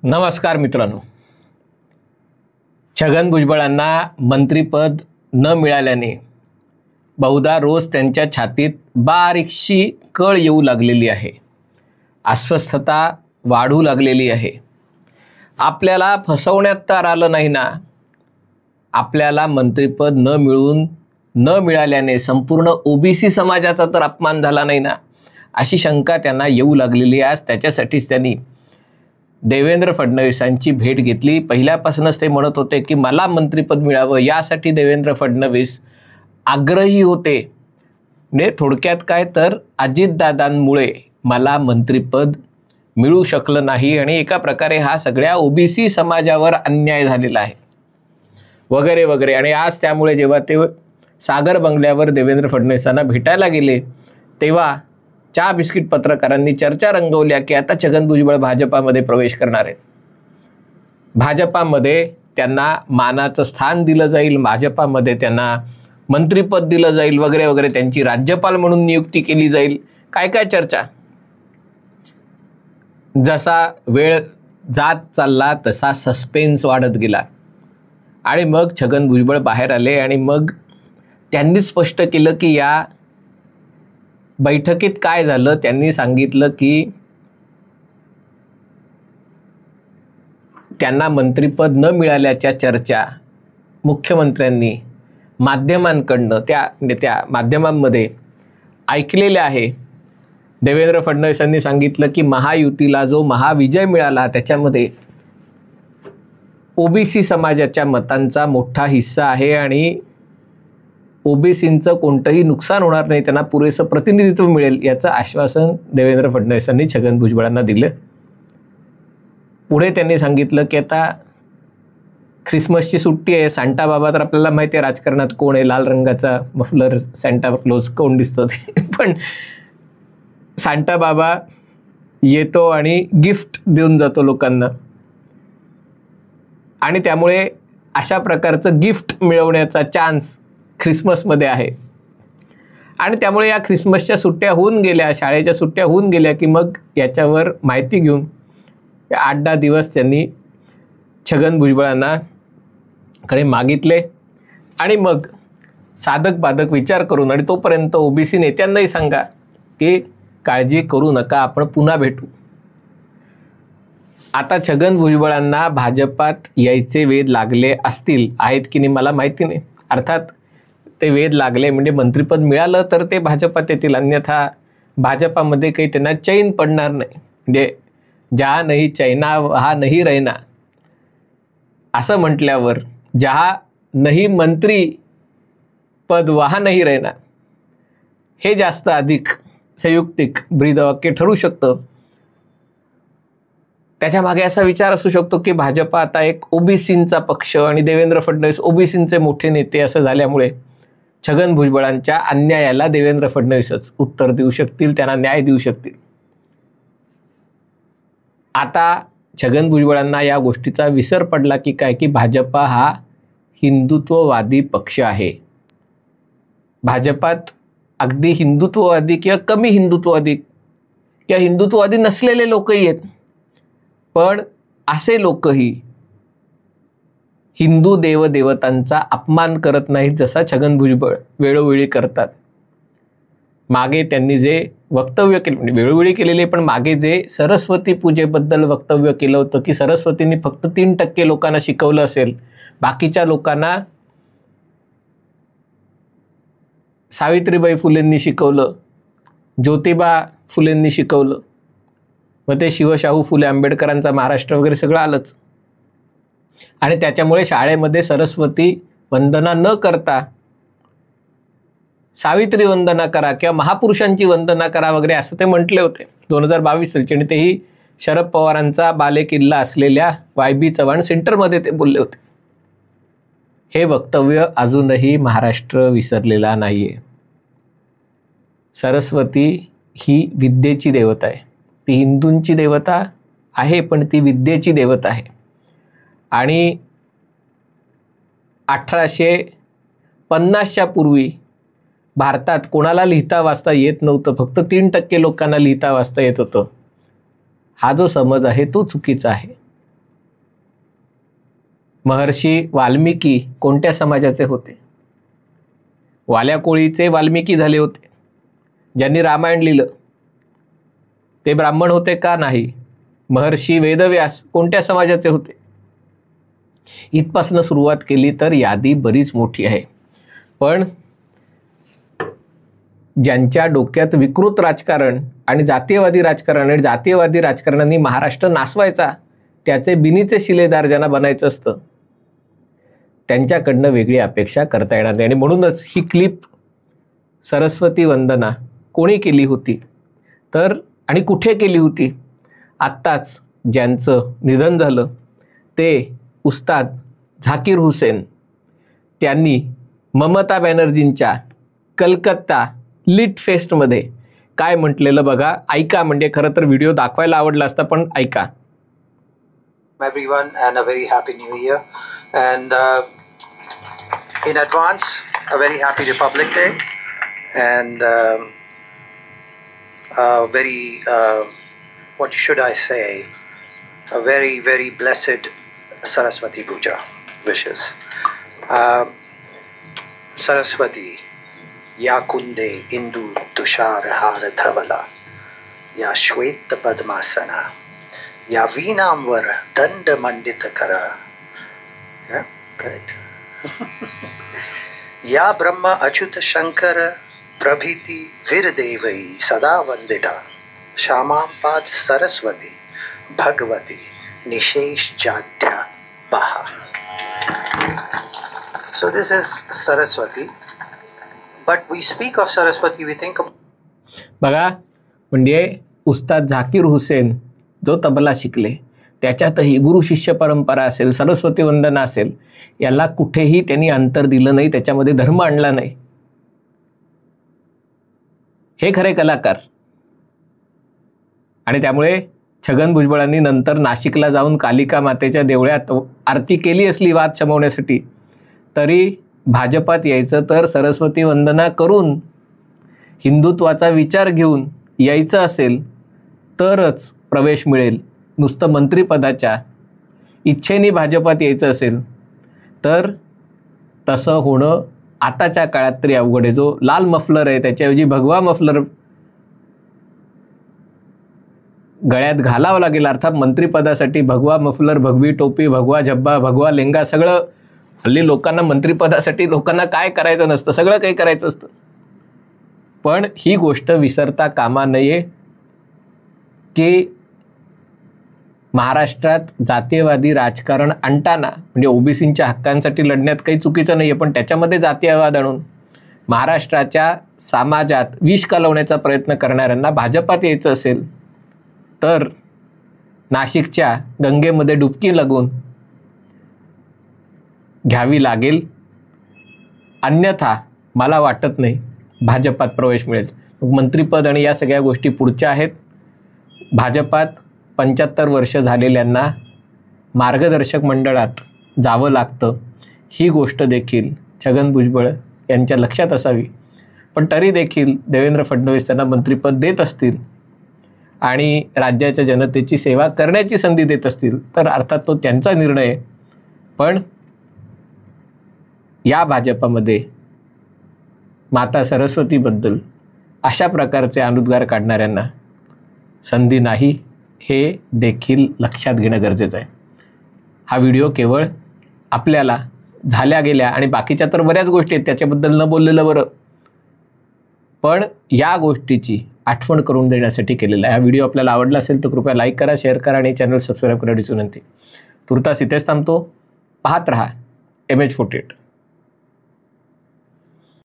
नमस्कार मित्रांनो, छगन भुजबळांना मंत्रिपद न मिळाल्याने बहुधा रोज त्यांच्या छातीत बारीकशी कळ येऊ लागलेली आहे, अस्वस्थता वाढू लागलेली आहे। आपल्याला फसवण्यात तर आलं नाही ना, आपल्याला मंत्रिपद न मिळाल्याने संपूर्ण ओबीसी समाजाचा तर अपमान झाला नाही ना, अशी शंका त्यांना येऊ लागलेली आहे। आज त्याच्यासाठीच त्यांनी देवेंद्र फडणवीसांची भेट घेतली। पहिल्यापासूनच ते म्हणत होते की मला मंत्रिपद मिळावं, यासाठी देवेंद्र फडणवीस आग्रही होते। म्हणजे थोडक्यात काय तर अजितदादांमुळे मला मंत्रिपद मिळू शकलं नाही आणि एका प्रकारे हा सगळ्या ओबीसी समाजावर अन्याय झालेला आहे वगैरे वगैरे। आणि आज त्यामुळे जेव्हा ते सागर बंगल्यावर देवेंद्र फडणवीसांना भेटायला गेले तेव्हा चहा बिस्किट पत्रकारांनी चर्चा रंगवल्या की आता छगन भुजबळ भाजपामध्ये प्रवेश करणार आहेत, भाजपामध्ये त्यांना मानाचं स्थान दिलं जाईल, भाजपामध्ये त्यांना मंत्रिपद दिलं जाईल वगैरे वगैरे, त्यांची राज्यपाल म्हणून नियुक्ती केली जाईल, काय काय चर्चा। जसा वेळ जात चालला तसा सस्पेन्स वाढत गेला आणि मग छगन भुजबळ बाहेर आले आणि मग त्यांनी स्पष्ट केलं की या बैठकीत काय झालं। त्यांनी सांगितलं की त्यांना मंत्रिपद न मिळाल्याच्या चर्चा मुख्यमंत्र्यांनी माध्यमांकडनं त्या माध्यमांमध्ये ऐकलेल्या आहे। देवेंद्र फडणवीसांनी सांगितलं की महायुतीला जो महाविजय मिळाला त्याच्यामध्ये ओबीसी समाजाच्या मतांचा मोठा हिस्सा आहे आणि ओबीसींचं कोणतंही नुकसान होणार नाही, त्यांना पुरेसं प्रतिनिधित्व मिळेल याचं आश्वासन देवेंद्र फडणवीसांनी छगन भुजबळांना दिलं। पुढे त्यांनी सांगितलं की आता ख्रिसमसची सुट्टी आहे, सांता बाबा तर आपल्याला माहिती आहे राजकारणात कोण आहे, लाल रंगाचा मफलर सांता क्लॉज कोण दिसतं ते, पण सांता बाबा येतो आणि गिफ्ट देऊन जातो लोकांना आणि त्यामुळे अशा प्रकारचं गिफ्ट मिळवण्याचा चान्स ख्रिसमसमध्ये आहे आणि त्यामुळे या ख्रिसमसच्या सुट्ट्या होऊन गेल्या, शाळेच्या सुट्ट्या होऊन गेल्या की मग याच्यावर माहिती घेऊन 8-10 दिवस त्यांनी छगन भुजबळांना कडे मागितले आणि मग साधक बाधक विचार करून, आणि तोपर्यंत ओबीसी नेत्यांनाही सांगा की काळजी करू नका, आपण पुन्हा भेटू। आता छगन भुजबळांना भाजपात यायचे वेध लागले असतील, आहेत की नाही मला माहिती नाही, अर्थात ते वेध लागले म्हणजे मंत्रिपद मिळालं तर ते भाजपात येतील, अन्यथा भाजपामध्ये काही त्यांना चैन पडणार नाही। म्हणजे जहा नाही चैना वहा नाही रहना असं म्हटल्यावर जहा नाही मंत्री पद वहा नाही रहना हे जास्त अधिक संयुक्तिक ब्रीदवाक्य ठरू शकतं। त्याच्या मागे असा विचार असू शकतो की भाजपा आता एक ओबीसींचा पक्ष आणि देवेंद्र फडणवीस ओबीसींचे मोठे नेते असं झाल्यामुळे छगन भुजबळांच्या अन्यायाला देवेंद्र फडणवीसच उत्तर देऊ शकतील, त्यांना न्याय देऊ शकतील। आता छगन भुजबळांना या गोष्टीचा विसर पडला की काय की भाजपा हा हिंदुत्ववादी पक्ष आहे। भाजपात अगदी हिंदुत्ववादी किंवा कमी हिंदुत्ववादी किंवा हिंदुत्ववादी नसलेले लोकही आहेत, पण असे लोकही हिंदू देवदेवतांचा अपमान करत नाहीत जसा छगन भुजबळ वेळोवेळी करतात। मागे त्यांनी जे वक्तव्य केले, म्हणजे वेळोवेळी केलेले, पण मागे जे सरस्वती पूजेबद्दल वक्तव्य केलं होतं की सरस्वतींनी फक्त 3% लोकांना शिकवलं असेल, बाकीच्या लोकांना सावित्रीबाई फुलेंनी शिकवलं, ज्योतिबा फुलेंनी शिकवलं, मग ते शिवशाहू फुले आंबेडकरांचा महाराष्ट्र वगैरे सगळं आलंच। आणि त्याच्यामुळे शाळेमध्ये सरस्वती वंदना न करता सावित्री वंदना करा किंवा महापुरुषांची वंदना करा वगैरे असं ते म्हटले होते 2022 सालचे, आणि तेही शरद पवारांचा बालेकिल्ला असलेल्या YB चव्हाण सेंटरमध्ये ते बोलले होते। हे वक्तव्य अजूनही महाराष्ट्र विसरलेला नाहीये। सरस्वती ही विद्येची देवता आहे, ती हिंदूंची देवता आहे पण ती विद्येची देवता आहे। आणि 50च्या पूर्वी भारतात कोणाला लिहिता वाचता येत नव्हतं, फक्त 3% लोकांना लिहिता वाचता येत होतं. हा जो समज आहे तो चुकीचा आहे. महर्षी वाल्मिकी कोणत्या समाजाचे होते? वाल्या कोळीचे वाल्मिकी झाले होते. ज्यांनी रामायण लिहिलं ते ब्राह्मण होते का? नाही. महर्षी वेदव्यास कोणत्या समाजाचे होते? इथपासून सुरुवात केली तर यादी बरीच मोठी आहे. पण ज्यांच्या डोक्यात विकृत राजकारण आणि जातीयवादी राजकारण आणि जातीयवादी राजकारणाने महाराष्ट्र नासवायचा, त्याचे बिनीचे शिलेदार ज्यांना बनायचं असतं, त्यांच्याकडनं वेगळी अपेक्षा करता येणार नाही. आणि म्हणूनच ही क्लिप सरस्वती वंदना कोणी केली होती तर, आणि कुठे केली होती? आत्ताच ज्यांचं निधन झालं ते उस्ताद झाकीर हुसेन, त्यांनी ममता बॅनर्जींच्या कलकत्ता लिट फेस्टमध्ये काय म्हटलेलं बघा, ऐका. म्हणजे खरं तर व्हिडिओ दाखवायला आवडला असता, पण ऐका. Everyone and a very happy new year, and in advance a very happy Republic Day, and very what should I say, a very very blessed Saraswati Puja wishes. Saraswati या कुंदे इंदू तुषार हार धवला, या श्वेत पद्मासना, या वीणांवर दंड मंडित करा, या ब्रह्म अच्युत शंकर प्रभृती वीरदेवै सदा वंदिता, श्यामांपाद सरस्वती भगवती निशेष जाड्या पहा. So this is Saraswati. But we speak of Saraswati, we think of... बघा, म्हणजे उस्ताद झाकीर हुसेन जो तबला शिकले, त्याच्यातही गुरु शिष्य परंपरा असेल, सरस्वती वंदना असेल, याला कुठेही त्यांनी अंतर दिलं नाही, त्याच्यामध्ये धर्म आणला नाही. हे खरे कलाकार. आणि त्यामुळे छगन भुजबळांनी नंतर नाशिकला जाऊन कालिका मातेच्या देवळात आरती केली असली वाद शमवण्यासाठी, तरी भाजपात यायचं तर सरस्वती वंदना करून हिंदुत्वाचा विचार घेऊन यायचं असेल तरच प्रवेश मिळेल. नुसतं मंत्रिपदाच्या इच्छेने भाजपात यायचं असेल तर तसं होणं आताच्या काळात तरी अवघड आहे. जो लाल मफलर आहे त्याच्याऐवजी भगवा मफलर गळ्यात घालावं लागेल. अर्थात मंत्रिपदासाठी भगवा मफलर, भगवी टोपी, भगवा झब्बा, भगवा लेंगा, सगळं. हल्ली लोकांना मंत्रिपदासाठी लोकांना काय करायचं नसतं, सगळं काही करायचं असतं. पण ही गोष्ट विसरता कामा नये की महाराष्ट्रात जातीयवादी राजकारण आणताना, म्हणजे ओबीसींच्या हक्कांसाठी लढण्यात काही चुकीचं नाही आहे, पण त्याच्यामध्ये जातीयवाद आणून महाराष्ट्राच्या समाजात विष कालवण्याचा प्रयत्न करणाऱ्यांना भाजपात यायचं असेल तर नाशिकच्या गंगेमध्ये डुबकी लागून घ्यावी लागेल. अन्यथा मला वाटत नाही भाजपात प्रवेश मिळेल. मंत्रिपद आणि या सगळ्या गोष्टी पुढच्या आहेत. भाजपात 75 वर्ष झालेल्यांना मार्गदर्शक मंडळात जावं लागतं, ही गोष्ट देखील छगन भुजबळ यांच्या लक्षात असावी. पण तरी देखील देवेंद्र फडणवीस त्यांना मंत्रिपद देत असतील आणि राज्याच्या जनतेची सेवा करण्याची संधी देत असतील तर अर्थात तो त्यांचा निर्णय आहे. पण या भाजपामध्ये माता सरस्वतीबद्दल अशा प्रकारचे अनुद्गार काढणाऱ्यांना संधी नाही, हे देखील लक्षात घेणं गरजेचं आहे. हा व्हिडिओ केवळ आपल्याला झाल्या गेल्या आणि बाकीच्या तर बऱ्याच गोष्टी आहेत त्याच्याबद्दल न बोललेलं बरं, पण या गोष्टीची आठवण करून देण्यासाठी केलेला आहे. हा व्हिडिओ आपल्याला आवडला असेल तर कृपया लाईक करा, शेअर करा आणि चॅनल सबस्क्राईब करण्याची विनंती. तुर्तास इथेच थांबतो. पाहत रहा MH48.